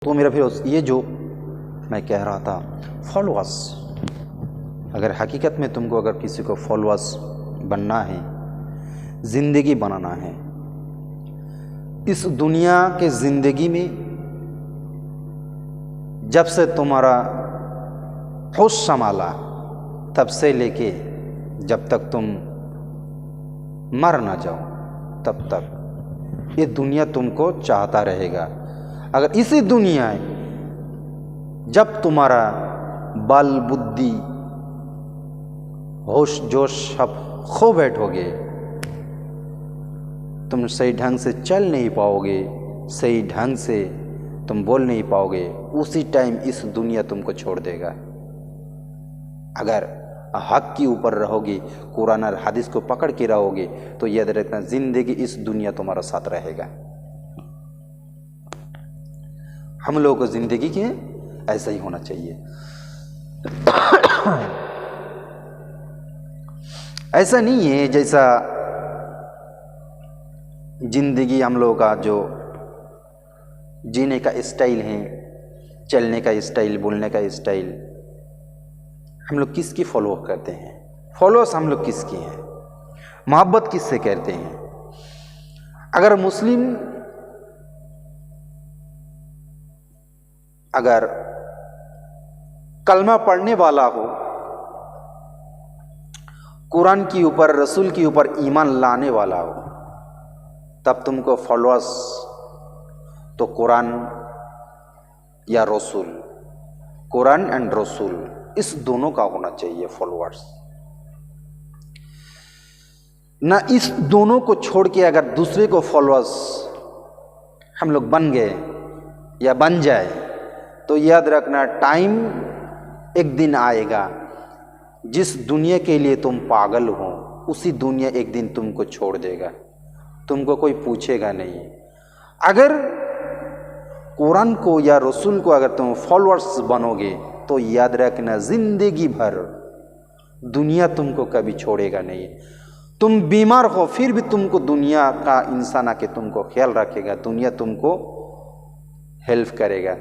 तो मेरा फिर ये जो मैं कह रहा था फॉलोअर्स, अगर हकीकत में तुमको अगर किसी को फॉलोअर्स बनना है, ज़िंदगी बनाना है इस दुनिया के ज़िंदगी में, जब से तुम्हारा होश संभाला तब से लेके जब तक तुम मर ना जाओ तब तक ये दुनिया तुमको चाहता रहेगा। अगर इसी दुनिया जब तुम्हारा बल बुद्धि होश जोश सब खो बैठोगे, तुम सही ढंग से चल नहीं पाओगे, सही ढंग से तुम बोल नहीं पाओगे, उसी टाइम इस दुनिया तुमको छोड़ देगा। अगर हक के ऊपर रहोगे, कुरान और हदीस को पकड़ के रहोगे, तो याद रखना जिंदगी इस दुनिया तुम्हारा साथ रहेगा। हम लोगों को जिंदगी के ऐसा ही होना चाहिए। ऐसा नहीं है जैसा जिंदगी हम लोगों का जो जीने का स्टाइल है, चलने का स्टाइल, बोलने का स्टाइल, हम लोग किसकी फॉलो करते हैं? फॉलोअर्स हम लोग किसकी हैं? मोहब्बत किससे करते हैं? अगर मुस्लिम अगर कलमा पढ़ने वाला हो, कुरान के ऊपर रसूल के ऊपर ईमान लाने वाला हो, तब तुमको फॉलोअर्स तो कुरान या रसूल, कुरान एंड रसूल इस दोनों का होना चाहिए फॉलोअर्स। ना इस दोनों को छोड़ के अगर दूसरे को फॉलोअर्स हम लोग बन गए या बन जाए, तो याद रखना टाइम एक दिन आएगा, जिस दुनिया के लिए तुम पागल हो उसी दुनिया एक दिन तुमको छोड़ देगा, तुमको कोई पूछेगा नहीं। अगर कुरान को या रसूल को अगर तुम फॉलोअर्स बनोगे, तो याद रखना जिंदगी भर दुनिया तुमको कभी छोड़ेगा नहीं। तुम बीमार हो फिर भी तुमको दुनिया का इंसान आके तुमको ख्याल रखेगा, दुनिया तुमको हेल्प करेगा।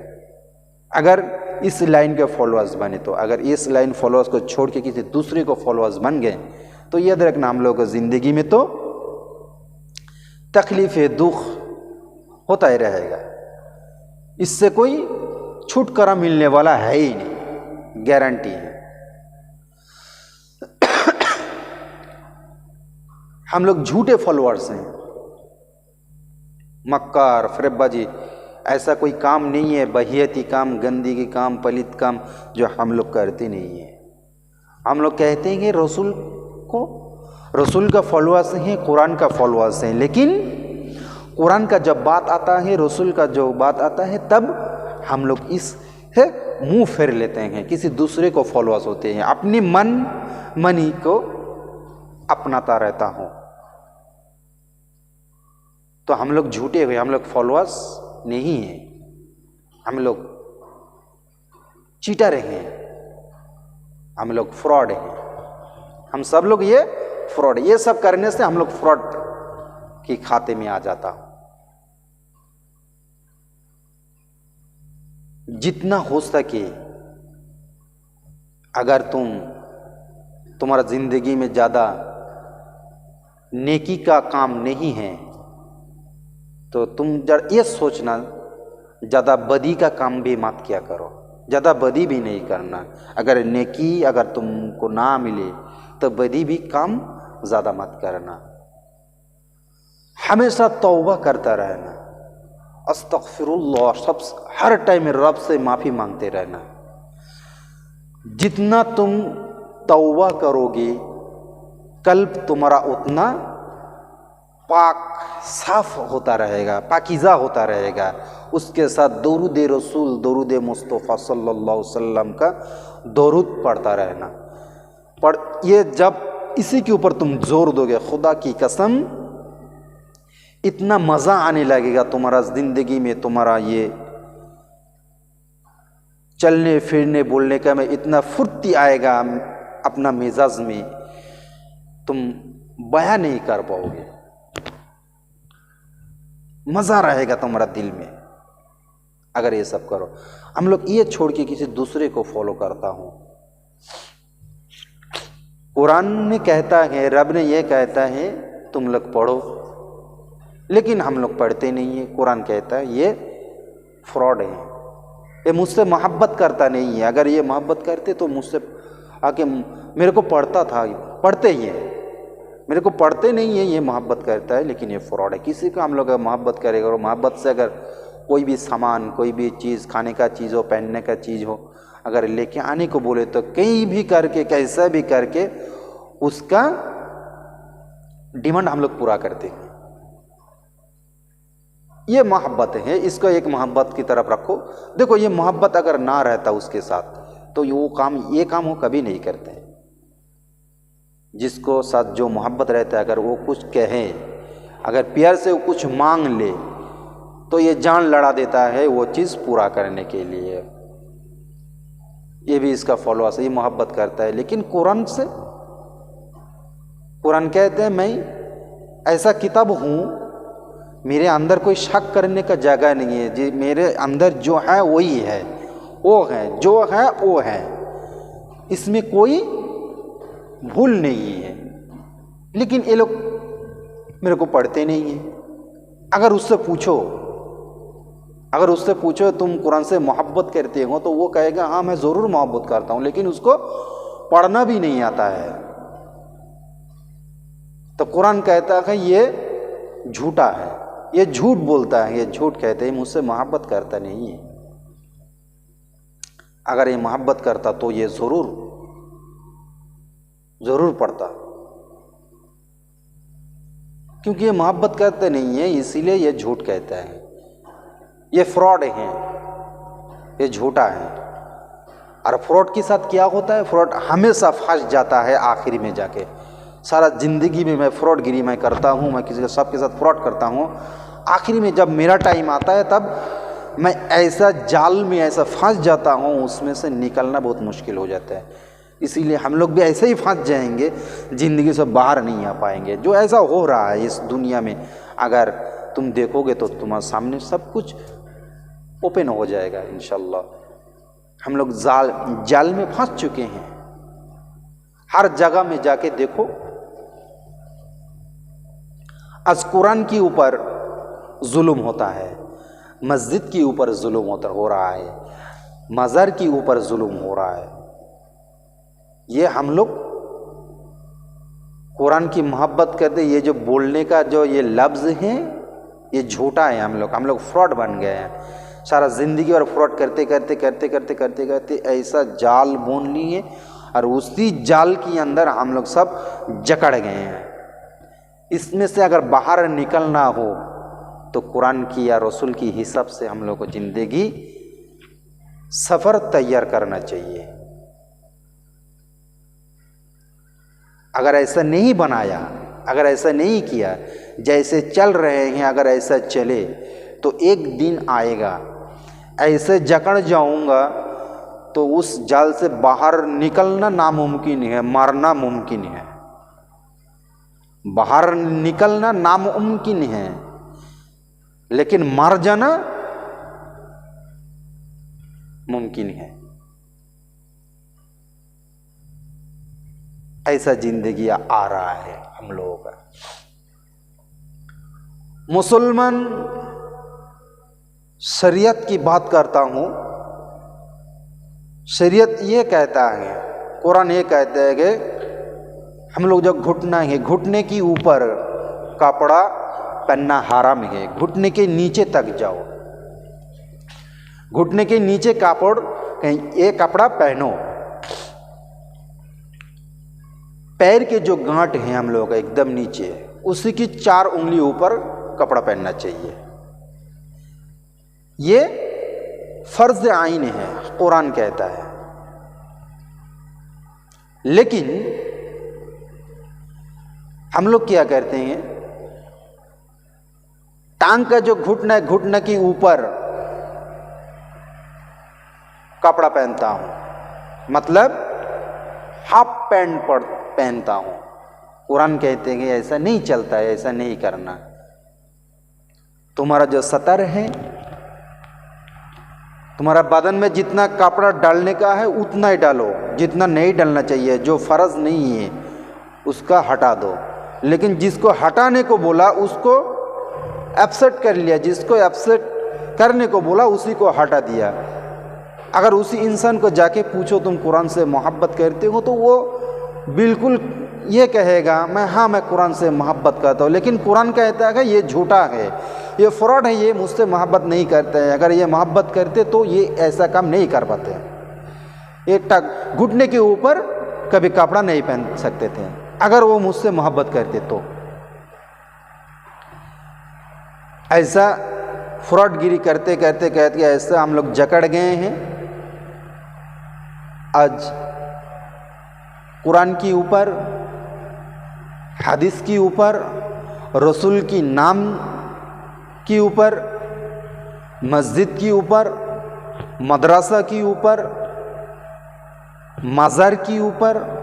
अगर इस लाइन के फॉलोअर्स बने तो, अगर इस लाइन फॉलोअर्स को छोड़ के किसी दूसरे को फॉलोअर्स बन गए, तो याद रखना हम लोगों को जिंदगी में तो तकलीफ दुख होता ही रहेगा, इससे कोई छुटकारा मिलने वाला है ही नहीं, गारंटी है। हम लोग झूठे फॉलोअर्स हैं, मक्कार फरेबबाजी, ऐसा कोई काम नहीं है, बहियती काम, गंदगी काम, पलित काम जो हम लोग करते नहीं है। हम लोग कहते हैं कि रसूल को, रसूल का फॉलोअर्स हैं, कुरान का फॉलोअर्स हैं, लेकिन कुरान का जब बात आता है, रसूल का जो बात आता है, तब हम लोग इस मुंह फेर लेते हैं, किसी दूसरे को फॉलोअर्स होते हैं, अपनी मनी को अपनाता रहता हूं। तो हम लोग झूठे हुए, हम लोग फॉलोअर्स नहीं है, हम लोग चीटर हैं, हम लोग फ्रॉड हैं, हम सब लोग ये फ्रॉड, ये सब करने से हम लोग फ्रॉड के खाते में आ जाता। जितना हो सके अगर तुम्हारा जिंदगी में ज्यादा नेकी का काम नहीं है, तो तुम ये सोचना ज़्यादा बदी का काम भी मत किया करो, ज़्यादा बदी भी नहीं करना। अगर नेकी अगर तुमको ना मिले तो बदी भी काम ज़्यादा मत करना। हमेशा तौबा करता रहना, अस्तगफिरुल्लाह, सब हर टाइम रब से माफ़ी मांगते रहना। जितना तुम तौबा करोगे कल्ब तुम्हारा उतना पाक साफ होता रहेगा, पाकीज़ा होता रहेगा। उसके साथ दरूद रसूल, दरूद मुस्तफ़ा सल्लल्लाहु अलैहि वसल्लम का दरूद पढ़ता रहना। पर ये जब इसी के ऊपर तुम जोर दोगे, खुदा की कसम इतना मज़ा आने लगेगा तुम्हारा ज़िंदगी में, तुम्हारा ये चलने फिरने बोलने का में इतना फुर्ती आएगा अपना मिजाज में, तुम बयां नहीं कर पाओगे, मज़ा रहेगा तुम्हारा दिल में। अगर ये सब करो। हम लोग ये छोड़ के किसी दूसरे को फॉलो करता हूँ। कुरान में कहता है, रब ने ये कहता है तुम लोग पढ़ो, लेकिन हम लोग पढ़ते नहीं है। कुरान कहता है ये फ्रॉड है, ये मुझसे मोहब्बत करता नहीं है। अगर ये मोहब्बत करते तो मुझसे आके मेरे को पढ़ता था, पढ़ते ही है, मेरे को पढ़ते नहीं है, ये मोहब्बत करता है, लेकिन ये फ्रॉड है। किसी को हम लोग मोहब्बत करेगा और मोहब्बत से अगर कोई भी सामान, कोई भी चीज़, खाने का चीज़ हो, पहनने का चीज़ हो, अगर लेके आने को बोले तो कहीं भी करके, कैसा भी करके उसका डिमांड हम लोग पूरा करते हैं। ये मोहब्बत है, इसको एक मोहब्बत की तरफ रखो। देखो ये मोहब्बत अगर ना रहता उसके साथ तो ये काम वो कभी नहीं करते। जिसको साथ जो मोहब्बत रहता है, अगर वो कुछ कहे, अगर प्यार से वो कुछ मांग ले तो ये जान लड़ा देता है वो चीज़ पूरा करने के लिए। ये भी इसका फॉलोअर्स, ये मोहब्बत करता है। लेकिन कुरान से, कुरान कहते हैं मैं ऐसा किताब हूँ, मेरे अंदर कोई शक करने का जगह नहीं है। जी मेरे अंदर जो है वही है, वो है, जो है वो है, इसमें कोई भूल नहीं है। लेकिन ये लोग मेरे को पढ़ते नहीं है। अगर उससे पूछो तुम कुरान से मोहब्बत करते हो, तो वो कहेगा हाँ मैं ज़रूर मोहब्बत करता हूँ, लेकिन उसको पढ़ना भी नहीं आता है। तो कुरान कहता है ये झूठा है, ये झूठ बोलता है, ये झूठ कहते हैं, मुझसे मोहब्बत करता नहीं है। अगर ये मोहब्बत करता तो ये ज़रूर पढ़ता, क्योंकि ये मोहब्बत करते नहीं है, इसीलिए ये झूठ कहता है। ये फ्रॉड है, ये झूठा है। और फ्रॉड के साथ क्या होता है, फ्रॉड हमेशा फंस जाता है आखिरी में जाके। सारा ज़िंदगी में मैं फ्रॉडगिरी मैं करता हूँ, मैं किसी के सबके साथ फ्रॉड करता हूँ, आखिरी में जब मेरा टाइम आता है तब मैं ऐसा जाल में ऐसा फंस जाता हूँ, उसमें से निकलना बहुत मुश्किल हो जाता है। इसीलिए हम लोग भी ऐसे ही फंस जाएंगे, ज़िंदगी से बाहर नहीं आ पाएंगे। जो ऐसा हो रहा है इस दुनिया में, अगर तुम देखोगे तो तुम्हारे सामने सब कुछ ओपन हो जाएगा इंशाल्लाह। हम लोग जाल में फंस चुके हैं। हर जगह में जाके देखो, आज कुरान के ऊपर जुल्म होता है, मस्जिद के ऊपर जुल्म हो रहा है, मज़ार के ऊपर जुल्म हो रहा है। ये हम लोग कुरान की मोहब्बत करते, ये जो बोलने का जो ये लफ्ज़ है ये झूठा है। हम लोग फ्रॉड बन गए हैं। सारा ज़िंदगी और फ्रॉड करते ऐसा जाल बुन लिए, और उसी जाल के अंदर हम लोग सब जकड़ गए हैं। इसमें से अगर बाहर निकलना हो तो कुरान की या रसूल की हिसाब से हम लोग को ज़िंदगी सफ़र तैयार करना चाहिए। अगर ऐसा नहीं बनाया, अगर ऐसा नहीं किया, जैसे चल रहे हैं अगर ऐसा चले तो एक दिन आएगा ऐसे जकड़ जाऊंगा तो उस जाल से बाहर निकलना नामुमकिन है, मरना मुमकिन है। बाहर निकलना नामुमकिन है, लेकिन मर जाना मुमकिन है। ऐसा जिंदगी आ रहा है हम लोगों का। मुसलमान शरीयत की बात करता हूँ, शरीयत ये कहता है, कुरान ये कहता है कि हम लोग जब घुटना है, घुटने के ऊपर कपड़ा पहनना हराम है। घुटने के नीचे तक जाओ, घुटने के नीचे कापड़ कहीं ये कपड़ा पहनो। पैर के जो गांठ हैं हम लोग एकदम नीचे, उसी की 4 उंगली ऊपर कपड़ा पहनना चाहिए। ये फर्ज आइन है, कुरान कहता है। लेकिन हम लोग क्या करते हैं, टांग का जो घुटना है, घुटना के ऊपर कपड़ा पहनता हूं, मतलब हाफ पैंट पहनता हूं। कुरान कहते हैं कि ऐसा नहीं चलता है, ऐसा नहीं करना। तुम्हारा जो सतर है तुम्हारा बदन में जितना कपड़ा डालने का है उतना ही डालो, जितना नहीं डालना चाहिए, जो फ़र्ज नहीं है उसका हटा दो। लेकिन जिसको हटाने को बोला उसको एब्सेंट कर लिया, जिसको एब्सेंट करने को बोला उसी को हटा दिया। अगर उसी इंसान को जाके पूछो तुम कुरान से मोहब्बत करते हो, तो वो बिल्कुल ये कहेगा मैं कुरान से मोहब्बत करता हूँ, लेकिन कुरान कहता है कि ये झूठा है, ये फ्रॉड है, ये मुझसे मोहब्बत नहीं करते हैं। अगर ये मोहब्बत करते तो ये ऐसा काम नहीं कर पाते। ये घुटने के ऊपर कभी कपड़ा नहीं पहन सकते थे अगर वो मुझसे मोहब्बत करते तो। ऐसा फ्रॉडगिरी करते करते कहते ऐसा हम लोग जकड़ गए हैं। आज कुरान के ऊपर, हदीस के ऊपर, रसूल की नाम के ऊपर, मस्जिद के ऊपर, मदरसा के ऊपर, मज़ार के ऊपर,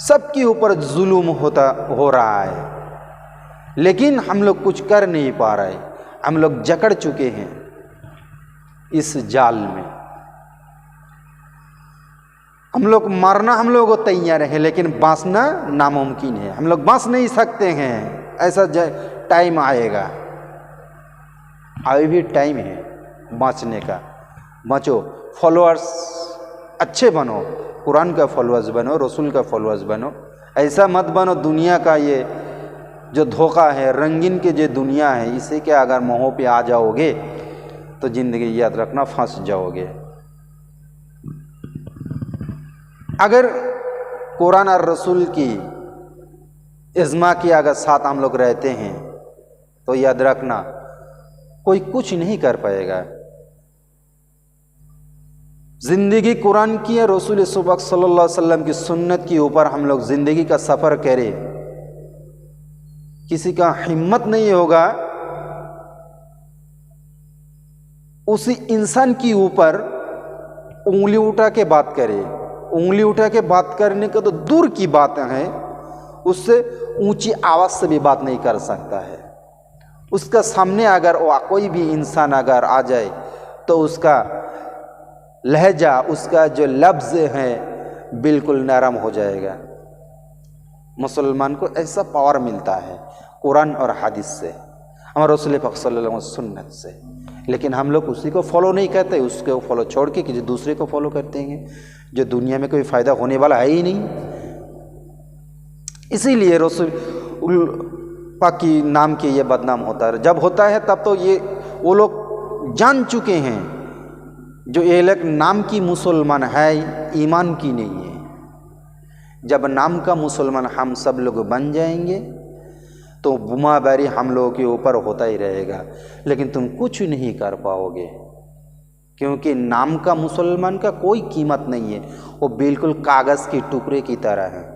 सबके ऊपर जुल्म हो रहा है। लेकिन हम लोग कुछ कर नहीं पा रहे, हम लोग जकड़ चुके हैं इस जाल में। हम लोग मरना हम लोग को तैयार है, लेकिन बांचना नामुमकिन है। हम लोग बांच नहीं सकते हैं, ऐसा टाइम आएगा। अभी भी टाइम है बांचने का। बचो, फॉलोअर्स अच्छे बनो, कुरान का फॉलोअर्स बनो, रसूल का फॉलोअर्स बनो। ऐसा मत बनो दुनिया का ये जो धोखा है, रंगीन के जो दुनिया है, इसे क्या अगर मोह पे आ जाओगे तो ज़िंदगी याद रखना फंस जाओगे। अगर कुरान और रसूल की इज्मा के अगर साथ हम लोग रहते हैं तो याद रखना कोई कुछ नहीं कर पाएगा। ज़िंदगी कुरान की है, रसूल सुबक सल्लल्लाहु अलैहि वसल्लम की सुन्नत के ऊपर हम लोग ज़िंदगी का सफ़र करें। किसी का हिम्मत नहीं होगा उसी इंसान के ऊपर उंगली उठा के बात करे। उंगली उठा के बात करने का तो दूर की बात है, उससे ऊंची आवाज़ से भी बात नहीं कर सकता है। उसका सामने अगर कोई भी इंसान अगर आ जाए तो उसका लहजा, उसका जो लफ्ज़ है बिल्कुल नरम हो जाएगा। मुसलमान को ऐसा पावर मिलता है कुरान और हदीस से, हमारे रसूल पाक सल्लल्लाहु अलैहि वसल्लम सुन्नत से। लेकिन हम लोग उसी को फॉलो नहीं करते, उसको फॉलो छोड़ के किसी दूसरे को फॉलो करते हैं जो दुनिया में कोई फ़ायदा होने वाला है ही नहीं। इसीलिए रसूल पाक की नाम के ये बदनाम होता है। जब होता है तब तो ये वो लोग जान चुके हैं जो ये लोग नाम की मुसलमान है, ईमान की नहीं है। जब नाम का मुसलमान हम सब लोग बन जाएंगे तो बुमाबारी हम लोगों के ऊपर होता ही रहेगा, लेकिन तुम कुछ नहीं कर पाओगे, क्योंकि नाम का मुसलमान का कोई कीमत नहीं है। वो बिल्कुल कागज़ के टुकड़े की तरह है,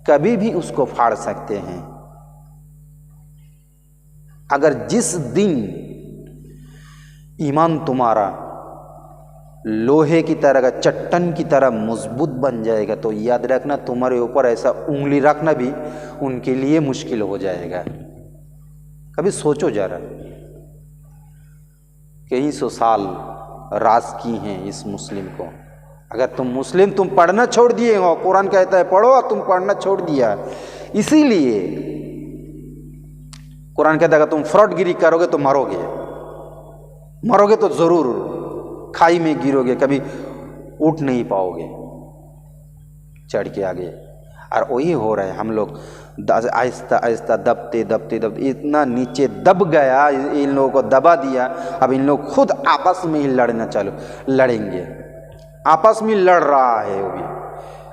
कभी भी उसको फाड़ सकते हैं। अगर जिस दिन ईमान तुम्हारा लोहे की तरह का, चट्टान की तरह मजबूत बन जाएगा तो याद रखना तुम्हारे ऊपर ऐसा उंगली रखना भी उनके लिए मुश्किल हो जाएगा। कभी सोचो जरा, कई सौ साल राज की हैं इस मुस्लिम को। अगर तुम पढ़ना छोड़ दिए हो, कुरान कहता है पढ़ो, तुम पढ़ना छोड़ दिया। इसीलिए कुरान कहता है तुम फ्रॉडगिरी करोगे तो मरोगे तो ज़रूर खाई में गिरोगे, कभी उठ नहीं पाओगे चढ़ के आगे। और वही हो रहा है, हम लोग आहिस्ता आहिस्ता दबते इतना नीचे दब गया, इन लोगों को दबा दिया। अब इन लोग खुद आपस में ही लड़ेंगे, आपस में लड़ रहा है वो भी।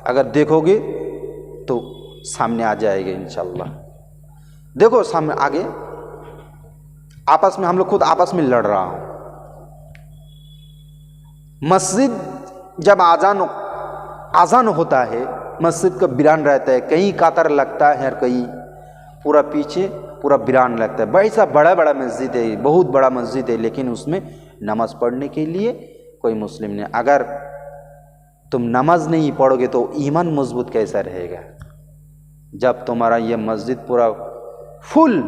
अगर देखोगे तो सामने आ जाएगा इंशाल्लाह। देखो सामने आगे आपस में हम लोग खुद आपस में लड़ रहा हूँ। मस्जिद जब आज़ान होता है, मस्जिद का बिरान रहता है, कहीं कातर लगता है और कहीं पूरा पीछे पूरा बिरान लगता है। बड़ा सा बड़ा मस्जिद है, बहुत बड़ा मस्जिद है, लेकिन उसमें नमाज़ पढ़ने के लिए कोई मुस्लिम नहीं। अगर तुम नमाज नहीं पढ़ोगे तो ईमान मजबूत कैसा रहेगा? जब तुम्हारा ये मस्जिद पूरा फुल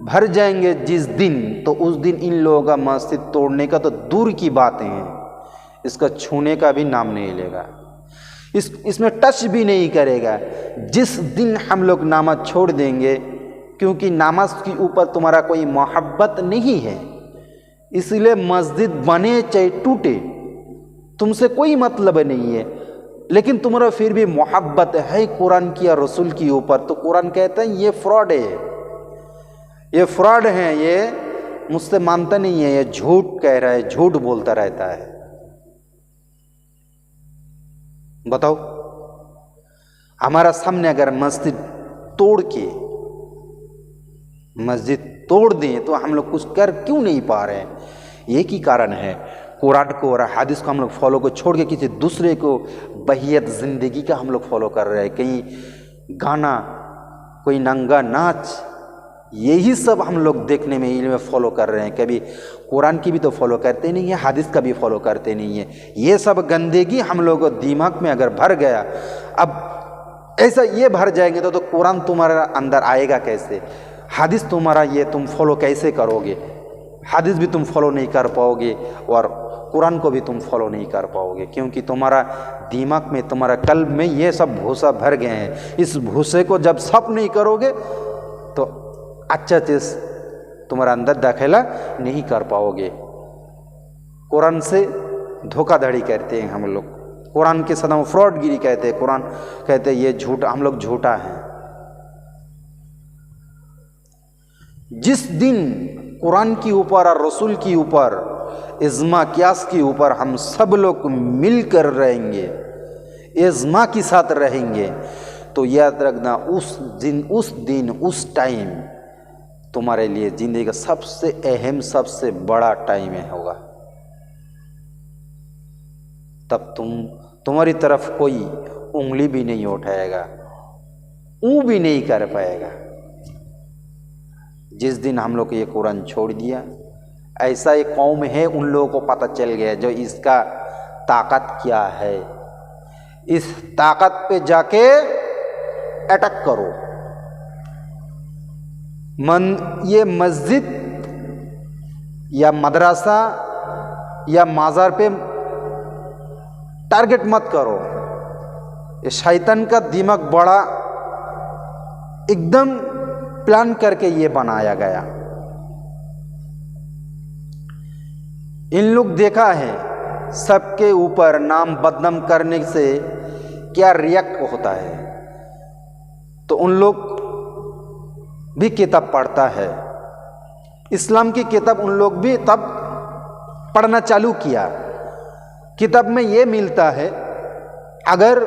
भर जाएंगे जिस दिन, तो उस दिन इन लोगों का मस्जिद तोड़ने का तो दूर की बातें हैं, इसका छूने का भी नाम नहीं लेगा, इसमें टच भी नहीं करेगा। जिस दिन हम लोग नमाज छोड़ देंगे, क्योंकि नमाज के ऊपर तुम्हारा कोई मोहब्बत नहीं है, इसलिए मस्जिद बने चाहे टूटे तुमसे कोई मतलब नहीं है, लेकिन तुम्हारा फिर भी मोहब्बत है कुरान की या रसूल के ऊपर, तो कुरान कहता है ये फ्रॉड है, ये फ्रॉड है, ये मुझसे मानता नहीं है, ये झूठ कह रहा है, झूठ बोलता रहता है। बताओ, हमारा सामने अगर मस्जिद तोड़ दें तो हम लोग कुछ कर क्यों नहीं पा रहे हैं? एक ही कारण है, कुरान को और हदीस को हम लोग फॉलो को छोड़ के किसी दूसरे को बहियत ज़िंदगी का हम लोग फॉलो कर रहे हैं। कहीं गाना, कोई नंगा नाच, यही सब हम लोग देखने में इल्म फॉलो कर रहे हैं। कभी कुरान की भी तो फॉलो करते नहीं है, हदीस का भी फॉलो करते नहीं है। ये सब गंदगी हम लोगों को दिमाग में अगर भर गया, अब ऐसा ये भर जाएंगे तो कुरान तुम्हारा अंदर आएगा कैसे? हदीस तुम्हारा ये तुम फॉलो कैसे करोगे? हदीस भी तुम फॉलो नहीं कर पाओगे और कुरान को भी तुम फॉलो नहीं कर पाओगे, क्योंकि तुम्हारा दिमाग में, तुम्हारा कल्ब में ये सब भूसा भर गए हैं। इस भूसे को जब साफ नहीं करोगे तो अच्छा चीज़ तुम्हारा अंदर दाखिला नहीं कर पाओगे। कुरान से धोखाधड़ी करते हैं हम लोग, कुरान के साथ हम फ्रॉडगिरी कहते हैं, कुरान कहते हैं ये झूठा, हम लोग झूठा हैं। जिस दिन कुरान के ऊपर और रसूल के ऊपर, इज्मा कियास के ऊपर हम सब लोग मिलकर रहेंगे, इज्मा के साथ रहेंगे, तो याद रखना उस दिन उस टाइम तुम्हारे लिए जिंदगी का सबसे अहम, सबसे बड़ा टाइम है होगा। तब तुम्हारी तरफ कोई उंगली भी नहीं उठाएगा, ऊ भी नहीं कर पाएगा। जिस दिन हम लोग ये कुरान छोड़ दिया, ऐसा एक कौम है, उन लोगों को पता चल गया जो इसका ताकत क्या है। इस ताकत पे जाके अटैक करो। ये मस्जिद या मदरसा या माज़ार पे टारगेट मत करो। ये शैतान का दिमाग बड़ा एकदम प्लान करके ये बनाया गया। इन लोग देखा है सबके ऊपर नाम बदनाम करने से क्या रिएक्ट होता है, तो उन लोग भी किताब पढ़ता है, इस्लाम की किताब उन लोग भी तब पढ़ना चालू किया। किताब में ये मिलता है, अगर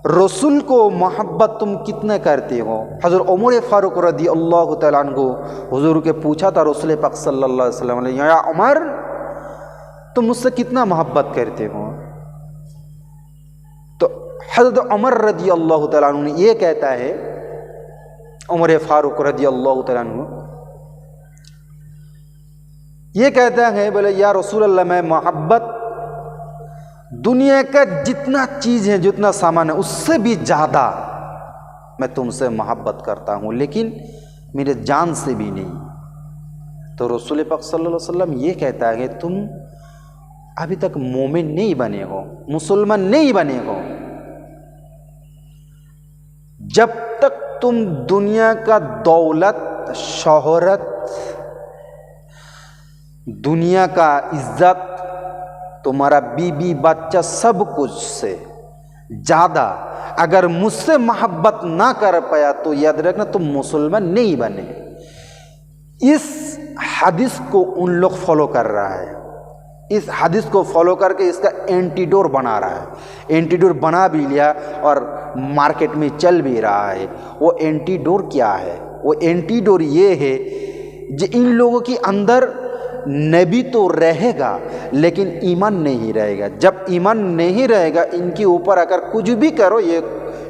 रसूल को मोहब्बत तुम कितने करते हो। हज़रत उमर फारूक रदी अल्लाह तआला अन्हु हुजूर के पूछा था रसूल पाक सल्लल्लाहु अलैहि वसल्लम ने, या उमर तुम मुझसे कितना मोहब्बत करते हो? तो हज़रत उमर रदी अल्लाह तआला अन्हु ने ये कहता है, उमर फारूक रदी अल्लाह तआला अन्हु ये कहता है, बोले या रसूल अल्लाह, मैं मोहब्बत दुनिया का जितना चीज़ है, जितना सामान है, उससे भी ज़्यादा मैं तुमसे मोहब्बत करता हूँ, लेकिन मेरे जान से भी नहीं। तो रसूल पाक सल्लल्लाहु अलैहि वसल्लम ये कहता है, तुम अभी तक मोमिन नहीं बने हो, मुसलमान नहीं बने हो। जब तक तुम दुनिया का दौलत, शोहरत, दुनिया का इज्जत, तुम्हारा बीबी बच्चा, सब कुछ से ज़्यादा अगर मुझसे मोहब्बत ना कर पाया, तो याद रखना तुम मुसलमान नहीं बने। इस हदीस को उन लोग फॉलो कर रहा है, इस हदीस को फॉलो करके इसका एंटीडोर बना रहा है। एंटीडोर बना भी लिया और मार्केट में चल भी रहा है। वो एंटीडोर क्या है? वो एंटीडोर ये है जो इन लोगों के अंदर नबी तो रहेगा लेकिन ईमान नहीं रहेगा। जब ईमान नहीं रहेगा, इनके ऊपर अगर कुछ भी करो, ये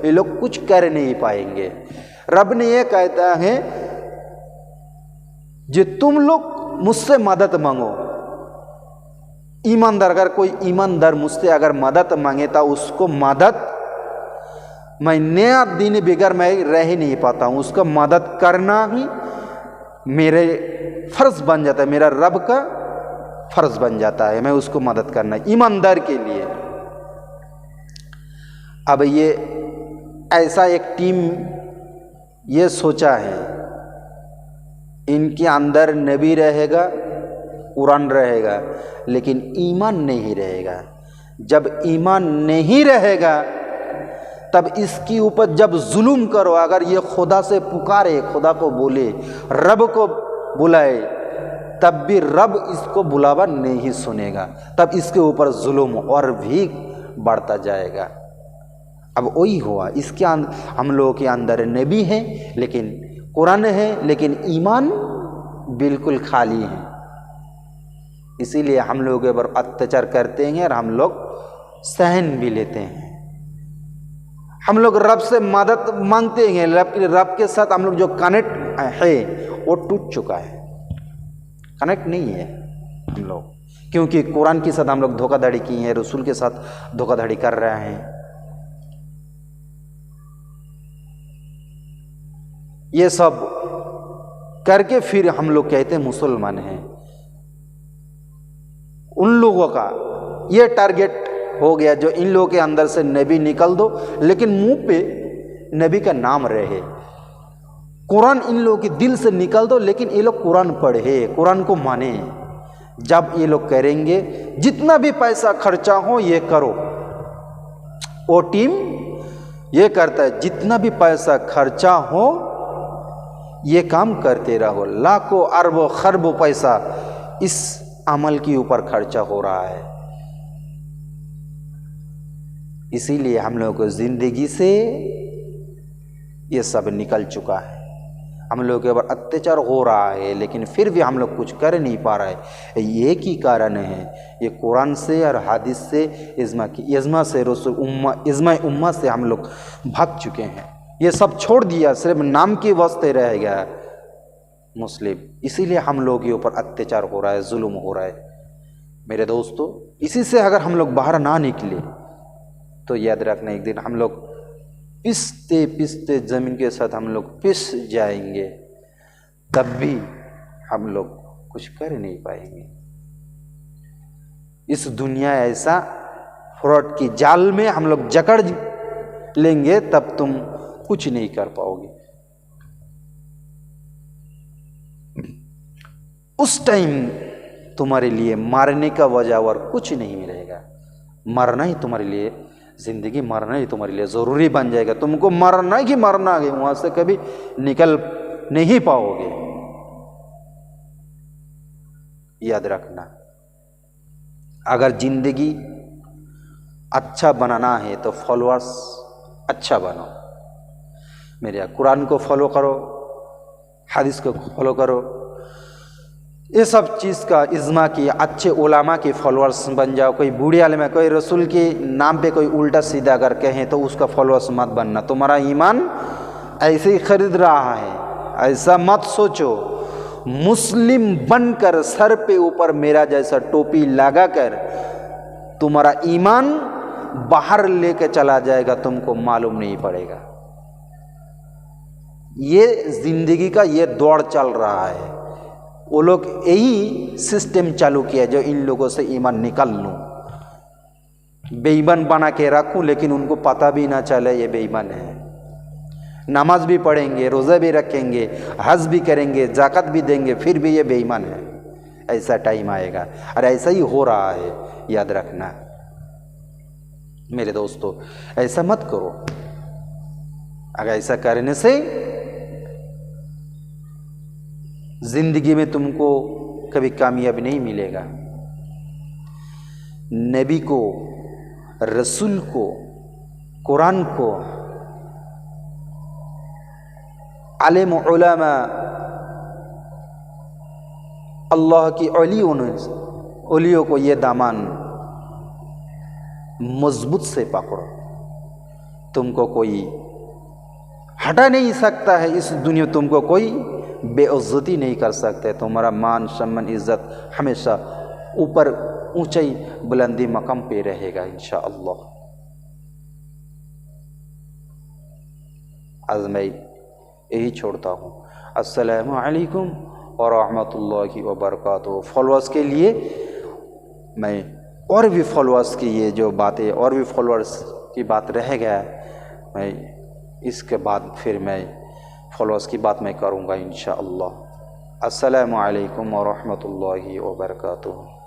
लोग कुछ कर नहीं पाएंगे। रब ने ये कहता है, जो तुम लोग मुझसे मदद मांगो, ईमानदार, अगर कोई ईमानदार मुझसे अगर मदद मांगे तो उसको मदद, मैं नया दिन बगैर मैं रह नहीं पाता हूँ, उसका मदद करना ही मेरे फ़र्ज़ बन जाता है, मेरा रब का फ़र्ज़ बन जाता है, मैं उसको मदद करना ईमानदार के लिए। अब ये ऐसा एक टीम ये सोचा है, इनके अंदर नबी रहेगा, कुरान रहेगा, लेकिन ईमान नहीं रहेगा। जब ईमान नहीं रहेगा तब इसके ऊपर जब जुल्म करो, अगर ये खुदा से पुकारे, खुदा को बोले, रब को बुलाए, तब भी रब इसको बुलावा नहीं सुनेगा, तब इसके ऊपर जुल्म और भी बढ़ता जाएगा। अब वही हुआ, इसके हम लोगों के अंदर नबी है लेकिन कुरान है, लेकिन ईमान बिल्कुल खाली है। इसीलिए हम लोगों के ऊपर अत्याचार करते हैं और हम लोग सहन भी लेते हैं। हम लोग रब से मदद मांगते हैं, रब के साथ हम लोग जो कनेक्ट है वो टूट चुका है, कनेक्ट नहीं है हम लोग, क्योंकि कुरान के साथ हम लोग धोखाधड़ी की है, रसूल के साथ धोखाधड़ी कर रहे हैं। ये सब करके फिर हम लोग कहते हैं मुसलमान हैं। उन लोगों का ये टारगेट हो गया जो इन लोगों के अंदर से नबी निकल दो, लेकिन मुंह पे नबी का नाम रहे। कुरान इन लोगों के दिल से निकल दो, लेकिन ये लोग कुरान पढ़े, कुरान को माने। जब ये लोग करेंगे, जितना भी पैसा खर्चा हो ये करो, वो टीम ये करता है, जितना भी पैसा खर्चा हो ये काम करते रहो। लाखों अरबों खरबों पैसा इस अमल के ऊपर खर्चा हो रहा है। इसीलिए हम लोगों को जिंदगी से ये सब निकल चुका है। हम लोगों के ऊपर अत्याचार हो रहा है, लेकिन फिर भी हम लोग कुछ कर नहीं पा रहे हैं। ये की कारण है, ये कुरान से और हदीस से, इज्मा से, रसूल उम्मा, इज्मा उम्मा से हम लोग भाग चुके हैं। ये सब छोड़ दिया, सिर्फ नाम के वास्ते रह गया मुस्लिम। इसीलिए हम लोगों के ऊपर अत्याचार हो रहा है, जुल्म हो रहा है। मेरे दोस्तों, इसी से अगर हम लोग बाहर ना निकले तो याद रखना, एक दिन हम लोग पिसते पिसते ज़मीन के साथ हम लोग पिस जाएंगे, तब भी हम लोग कुछ कर नहीं पाएंगे। इस दुनिया ऐसा फ्रॉड की जाल में हम लोग जकड़ लेंगे, तब तुम कुछ नहीं कर पाओगे। उस टाइम तुम्हारे लिए मारने का वजह और कुछ नहीं मिलेगा। मरना ही तुम्हारे लिए, जिंदगी मरना ही तुम्हारे लिए ज़रूरी बन जाएगा। तुमको मरना ही मरना है, वहाँ से कभी निकल नहीं पाओगे। याद रखना, अगर जिंदगी अच्छा बनाना है तो फॉलोअर्स अच्छा बनो। मेरे कुरान को फॉलो करो, हदीस को फॉलो करो, ये सब चीज़ का इज्मा की अच्छे उलामा के फॉलोअर्स बन जाओ। कोई बूढ़े आलिम है, कोई रसूल के नाम पे कोई उल्टा सीधा अगर कहें तो उसका फॉलोअर्स मत बनना। तुम्हारा ईमान ऐसे ही खरीद रहा है, ऐसा मत सोचो। मुस्लिम बनकर सर पे ऊपर मेरा जैसा टोपी लगाकर तुम्हारा ईमान बाहर लेके चला जाएगा, तुमको मालूम नहीं पड़ेगा। ये जिंदगी का ये दौड़ चल रहा है। वो लोग यही सिस्टम चालू किया जो इन लोगों से ईमान निकाल लूं, बेईमान बना के रखूं, लेकिन उनको पता भी ना चले ये बेईमान है। नमाज भी पढ़ेंगे, रोज़ा भी रखेंगे, हज भी करेंगे, ज़कात भी देंगे, फिर भी ये बेईमान है। ऐसा टाइम आएगा और ऐसा ही हो रहा है, याद रखना। मेरे दोस्तों, ऐसा मत करो। अगर ऐसा करने से जिंदगी में तुमको कभी कामयाबी नहीं मिलेगा। नबी को, रसूल को, कुरान को, आलिम उलमा, अल्लाह की औलियों को ये दामन मजबूत से पकड़ो। तुमको कोई हटा नहीं सकता है इस दुनिया, तुमको कोई बेइज्जती नहीं कर सकते। तुम्हारा मान सम्मान इज्जत हमेशा ऊपर ऊंचाई बुलंदी मकाम पे रहेगा इंशाअल्लाह। आज मैं यही छोड़ता हूँ। अस्सलामु अलैकुम व रहमतुल्लाहि व बरकातुहू। फॉलोअर्स के लिए मैं और भी फॉलोअर्स की ये जो बातें और भी फॉलोअर्स की बात रह गया, मैं इसके बाद फिर मैं फॉलोअर्स की बात मैं करूँगा इंशाअल्लाह। अस्सलामु अलैकुम व रहमतुल्लाहि व बरकातुहू।